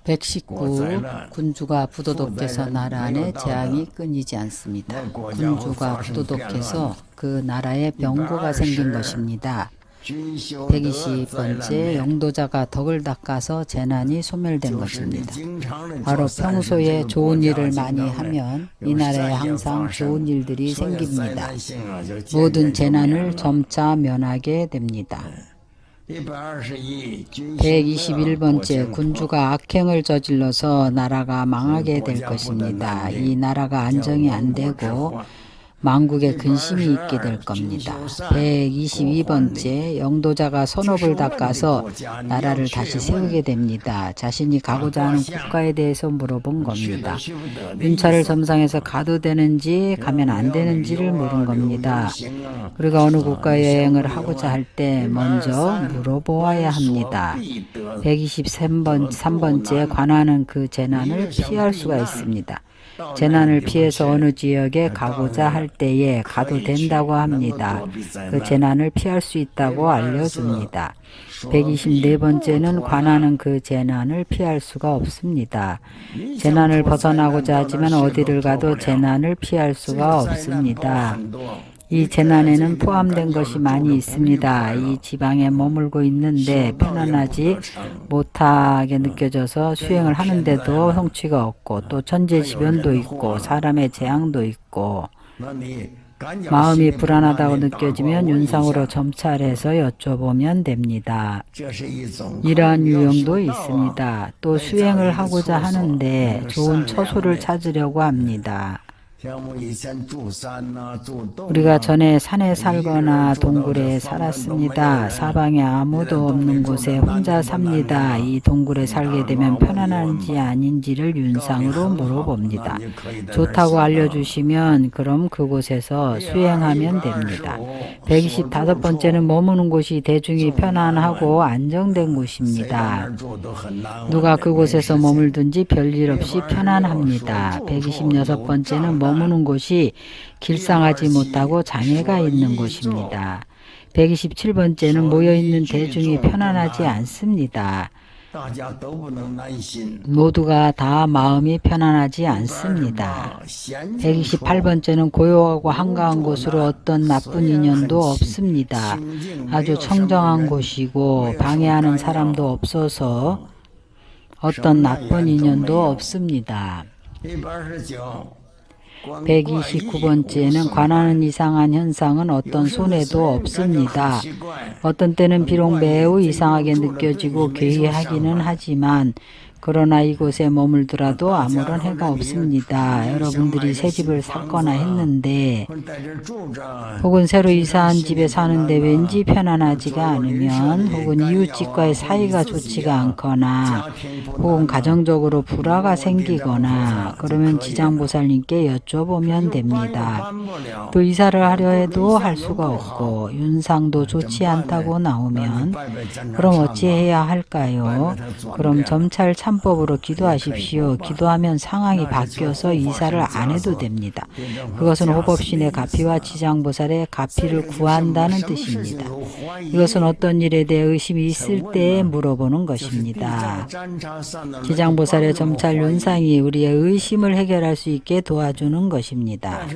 119. 군주가 부도덕해서 나라 안에 재앙이 끊이지 않습니다. 군주가 부도덕해서 그 나라에 병고가 생긴 것입니다. 120번째. 영도자가 덕을 닦아서 재난이 소멸된 것입니다. 바로 평소에 좋은 일을 많이 하면 이 나라에 항상 좋은 일들이 생깁니다. 모든 재난을 점차 면하게 됩니다. 121번째. 군주가 악행을 저질러서 나라가 망하게 될 것입니다. 이 나라가 안정이 안 되고 망국에 근심이 있게 될 겁니다. 122번째. 영도자가 선업을 닦아서 나라를 다시 세우게 됩니다. 자신이 가고자 하는 국가에 대해서 물어본 겁니다. 윤차를 점상에서 가도 되는지 가면 안 되는지를 물은 겁니다. 우리가 어느 국가 여행을 하고자 할 때 먼저 물어보아야 합니다. 123번째. 관하는 그 재난을 피할 수가 있습니다. 재난을 피해서 어느 지역에 가고자 할 때에 가도 된다고 합니다. 그 재난을 피할 수 있다고 알려줍니다. 124번째는 관하는 그 재난을 피할 수가 없습니다. 재난을 벗어나고자 하지만 어디를 가도 재난을 피할 수가 없습니다. 이 재난에는 포함된 것이 많이 있습니다. 이 지방에 머물고 있는데 편안하지 못하게 느껴져서 수행을 하는데도 성취가 없고, 또 천재지변도 있고 사람의 재앙도 있고, 마음이 불안하다고 느껴지면 윤상으로 점찰해서 여쭤보면 됩니다. 이러한 유형도 있습니다. 또 수행을 하고자 하는데 좋은 처소를 찾으려고 합니다. 우리가 전에 산에 살거나 동굴에 살았습니다. 사방에 아무도 없는 곳에 혼자 삽니다. 이 동굴에 살게 되면 편안한지 아닌지를 윤상으로 물어봅니다. 좋다고 알려주시면 그럼 그곳에서 수행하면 됩니다. 125번째는 머무는 곳이 대중이 편안하고 안정된 곳입니다. 누가 그곳에서 머물든지 별일 없이 편안합니다. 126번째는 머무는 곳이 길상하지 못하고 장애가 있는 곳입니다. 127번째는 모여있는 대중이 편안하지 않습니다. 모두가 다 마음이 편안하지 않습니다. 128번째는 고요하고 한가한 곳으로 어떤 나쁜 인연도 없습니다. 아주 청정한 곳이고 방해하는 사람도 없어서 어떤 나쁜 인연도 없습니다. 129번째는 관하는 이상한 현상은 어떤 손해도 없습니다. 어떤 때는 비록 매우 이상하게 느껴지고 괴이하기는 하지만 그러나 이곳에 머물더라도 아무런 해가 없습니다. 여러분들이 새 집을 샀거나 했는데 혹은 새로 이사한 집에 사는데 왠지 편안하지가 않으면, 혹은 이웃집과의 사이가 좋지가 않거나, 혹은 가정적으로 불화가 생기거나 그러면 지장보살님께 여쭤보면 됩니다. 또 이사를 하려 해도 할 수가 없고 윤상도 좋지 않다고 나오면 그럼 어찌해야 할까요? 그럼 점찰 참법으로 기도하십시오. 기도하면 상황이 바뀌어서 이사를 안 해도 됩니다. 그것은 호법신의 가피와 지장보살의 가피를 구한다는 뜻입니다. 이것은 어떤 일에 대해 의심이 있을 때 물어보는 것입니다. 지장보살의 점찰 윤상이 우리의 의심을 해결할 수 있게 도와주는 것입니다.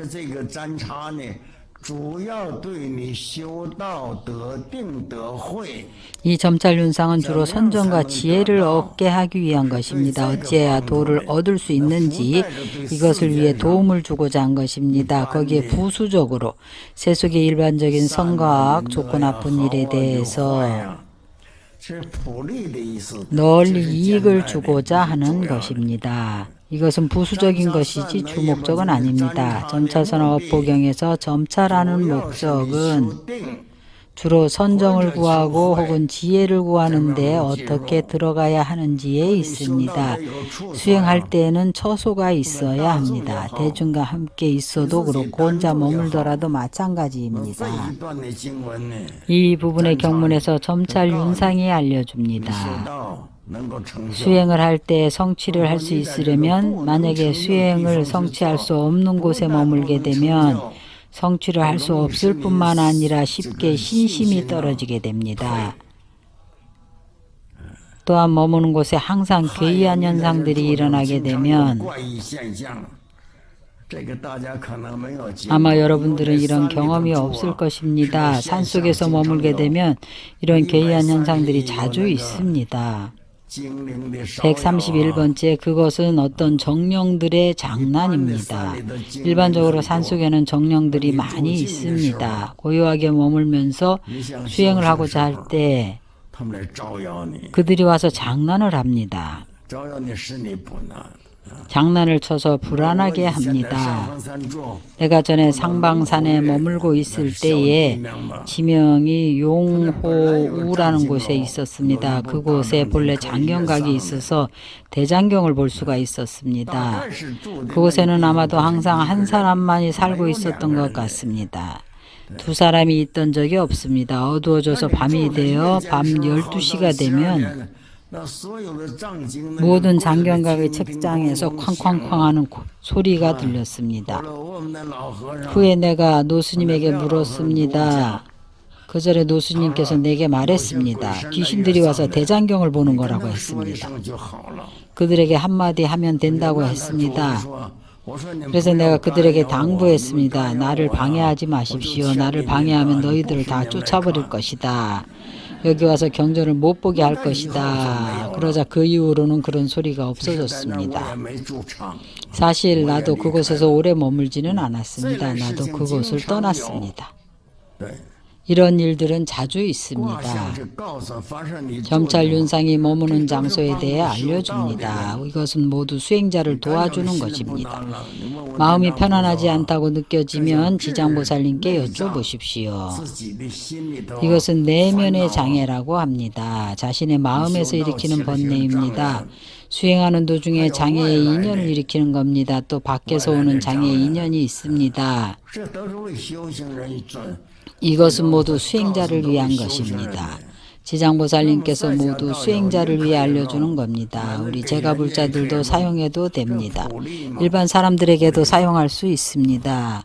이 점찰윤상은 주로 선정과 지혜를 얻게 하기 위한 것입니다. 어찌해야 도를 얻을 수 있는지 이것을 위해 도움을 주고자 한 것입니다. 거기에 부수적으로 세속의 일반적인 성과학, 좋고 나쁜 일에 대해서 널리 이익을 주고자 하는 것입니다. 이것은 부수적인 것이지 주목적은 아닙니다. 점찰선언 업보경에서 점찰하는 목적은 주로 선정을 구하고 혹은 지혜를 구하는데 어떻게 들어가야 하는지에 있습니다. 수행할 때에는 처소가 있어야 합니다. 대중과 함께 있어도 그렇고 혼자 머물더라도 마찬가지입니다. 이 부분의 경문에서 점찰 윤상이 알려줍니다. 수행을 할 때 성취를 할 수 있으려면, 만약에 수행을 성취할 수 없는 곳에 머물게 되면 성취를 할 수 없을 뿐만 아니라 쉽게 신심이 떨어지게 됩니다. 또한 머무는 곳에 항상 괴이한 현상들이 일어나게 되면 아마 여러분들은 이런 경험이 없을 것입니다. 산속에서 머물게 되면 이런 괴이한 현상들이 자주 있습니다. 131번째, 그것은 어떤 정령들의 장난입니다. 일반적으로 산속에는 정령들이 많이 있습니다. 고요하게 머물면서 수행을 하고자 할 때 그들이 와서 장난을 합니다. 장난을 쳐서 불안하게 합니다. 내가 전에 상방산에 머물고 있을 때에 지명이 용호우라는 곳에 있었습니다. 그곳에 본래 장경각이 있어서 대장경을 볼 수가 있었습니다. 그곳에는 아마도 항상 한 사람만이 살고 있었던 것 같습니다. 두 사람이 있던 적이 없습니다. 어두워져서 밤이 되어 밤 12시가 되면 모든 장경각의 책장에서 쾅쾅쾅 하는 소리가 들렸습니다. 후에 내가 노스님에게 물었습니다. 그 전에 노스님께서 내게 말했습니다. 귀신들이 와서 대장경을 보는 거라고 했습니다. 그들에게 한마디 하면 된다고 했습니다. 그래서 내가 그들에게 당부했습니다. 나를 방해하지 마십시오. 나를 방해하면 너희들을 다 쫓아버릴 것이다. 여기 와서 경전을 못 보게 할 것이다. 그러자 그 이후로는 그런 소리가 없어졌습니다. 사실 나도 그곳에서 오래 머물지는 않았습니다. 나도 그곳을 떠났습니다. 이런 일들은 자주 있습니다. 점찰 윤상이 머무는 장소에 대해 알려줍니다. 이것은 모두 수행자를 도와주는 것입니다. 마음이 편안하지 않다고 느껴지면 지장보살님께 여쭤보십시오. 이것은 내면의 장애라고 합니다. 자신의 마음에서 일으키는 번뇌입니다. 수행하는 도중에 장애의 인연을 일으키는 겁니다. 또 밖에서 오는 장애의 인연이 있습니다. 이것은 모두 수행자를 위한 것입니다. 지장보살님께서 모두 수행자를 위해 알려주는 겁니다. 우리 제가불자들도 사용해도 됩니다. 일반 사람들에게도 사용할 수 있습니다.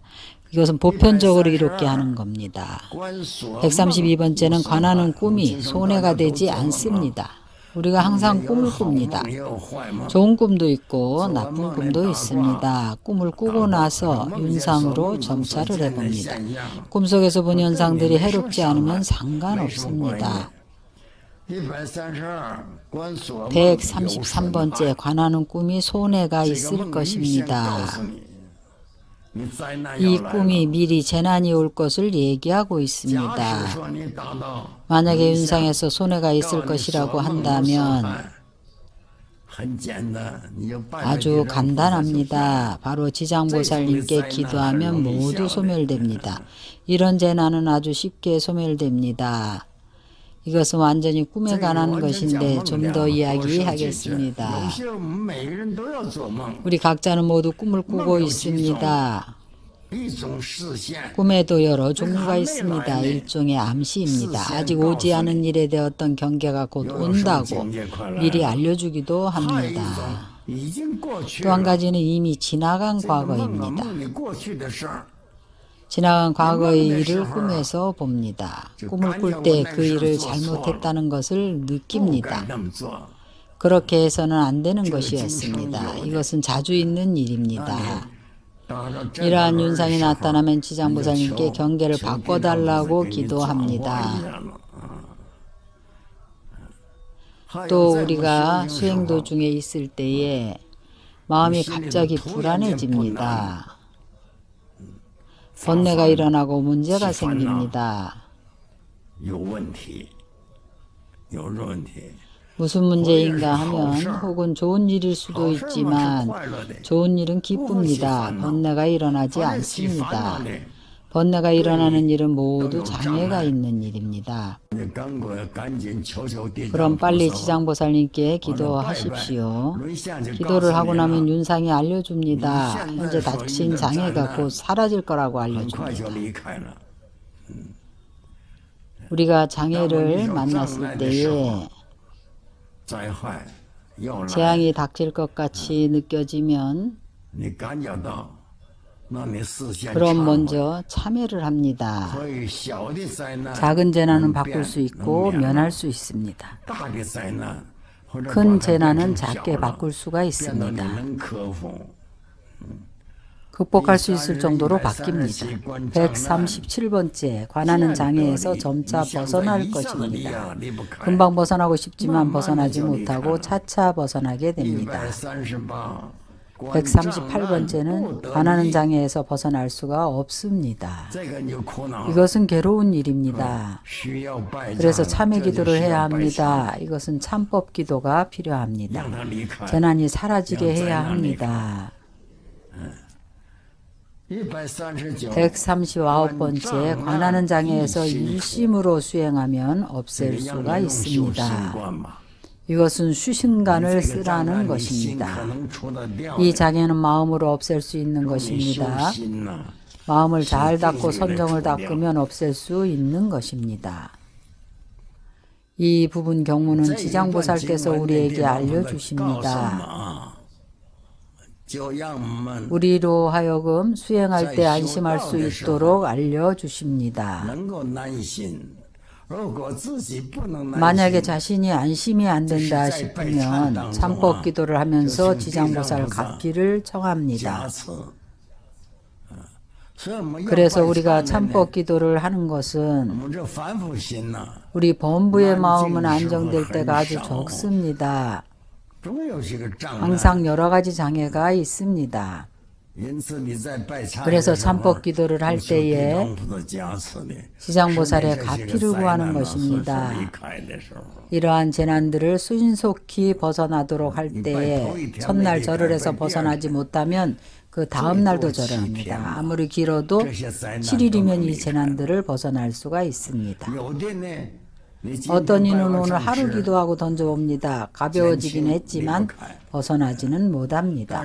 이것은 보편적으로 이롭게 하는 겁니다. 132번째는 관하는 꿈이 손해가 되지 않습니다. 우리가 항상 꿈을 꿉니다. 좋은 꿈도 있고 나쁜 꿈도 있습니다. 꿈을 꾸고 나서 윤상으로 점차를 해봅니다. 꿈속에서 본 현상들이 해롭지 않으면 상관없습니다. 133번째, 관하는 꿈이 손해가 있을 것입니다. 이 꿈이 미리 재난이 올 것을 얘기하고 있습니다. 만약에 윤상에서 손해가 있을 것이라고 한다면 아주 간단합니다. 바로 지장보살님께 기도하면 모두 소멸됩니다. 이런 재난은 아주 쉽게 소멸됩니다. 이것은 완전히 꿈에 관한 것인데 좀 더 이야기하겠습니다. 우리 각자는 모두 꿈을 꾸고 있습니다. 꿈에도 여러 종류가 있습니다. 일종의 암시입니다. 아직 오지 않은 일에 대해 어떤 경계가 곧 온다고 미리 알려주기도 합니다. 또 한 가지는 이미 지나간 과거입니다. 지나간 과거의 일을 꿈에서 봅니다. 꿈을 꿀 때 그 일을 잘못했다는 것을 느낍니다. 그렇게 해서는 안 되는 것이었습니다. 이것은 자주 있는 일입니다. 이러한 윤상이 나타나면 지장보살님께 경계를 바꿔달라고 기도합니다. 또 우리가 수행 도중에 있을 때에 마음이 갑자기 불안해집니다. 번뇌가 일어나고 문제가 생깁니다. 무슨 문제인가 하면 혹은 좋은 일일 수도 있지만 좋은 일은 기쁩니다. 번뇌가 일어나지 않습니다. 번뇌가 일어나는 일은 모두 장애가 있는 일입니다. 그럼 빨리 지장보살님께 기도하십시오. 기도를 하고 나면 윤상이 알려줍니다. 현재 닥친 장애가 곧 사라질 거라고 알려줍니다. 우리가 장애를 만났을 때에 재앙이 닥칠 것 같이 느껴지면 그럼 먼저 참회를 합니다. 작은 재난은 바꿀 수 있고 면할 수 있습니다. 큰 재난은 작게 바꿀 수가 있습니다. 극복할 수 있을 정도로 바뀝니다. 137번째, 관하는 장애에서 점차 벗어날 것입니다. 금방 벗어나고 싶지만 벗어나지 못하고 차차 벗어나게 됩니다. 138번째는 관하는 장애에서 벗어날 수가 없습니다. 이것은 괴로운 일입니다. 그래서 참회 기도를 해야 합니다. 이것은 참법 기도가 필요합니다. 재난이 사라지게 해야 합니다. 139번째, 관하는 장애에서 일심으로 수행하면 없앨 수가 있습니다. 이것은 수신간을 쓰라는 것입니다. 이 장애는 마음으로 없앨 수 있는 것입니다. 마음을 잘 닦고 선정을 닦으면 없앨 수 있는 것입니다. 이 부분 경문은 지장보살께서 우리에게 알려주십니다. 우리로 하여금 수행할 때 안심할 수 있도록 알려주십니다. 만약에 자신이 안심이 안 된다 싶으면 참법 기도를 하면서 지장보살 가피를 청합니다. 그래서 우리가 참법 기도를 하는 것은 우리 범부의 마음은 안정될 때가 아주 적습니다. 항상 여러 가지 장애가 있습니다. 그래서 참법 기도를 할 때에 지장보살의 가피를 구하는 것입니다. 이러한 재난들을 신속히 벗어나도록 할 때에 첫날 절을 해서 벗어나지 못하면 그 다음 날도 절을 합니다. 아무리 길어도 7일이면 이 재난들을 벗어날 수가 있습니다. 어떤 이는 오늘 하루 기도하고 던져봅니다. 가벼워지긴 했지만 벗어나지는 못합니다.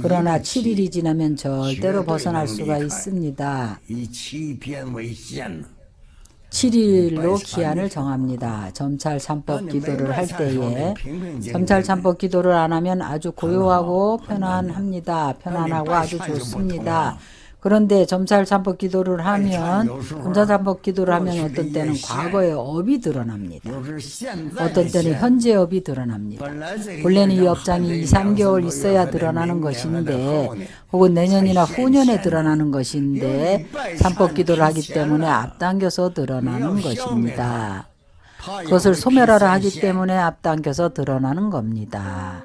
그러나 7일이 지나면 절대로 벗어날 수가 있습니다. 7일로 기한을 정합니다. 점찰 참법 기도를 할 때에 점찰 참법 기도를 안 하면 아주 고요하고 편안합니다. 편안하고 아주 좋습니다. 그런데 점찰 참법 기도를 하면 혼자 참법 기도를 하면 어떤 때는 과거의 업이 드러납니다. 어떤 때는 현재 업이 드러납니다. 원래는 이 업장이 2, 3개월 있어야 드러나는 것인데 혹은 내년이나 후년에 드러나는 것인데 참법 기도를 하기 때문에 앞당겨서 드러나는 것입니다. 그것을 소멸하라 하기 때문에 앞당겨서 드러나는 겁니다.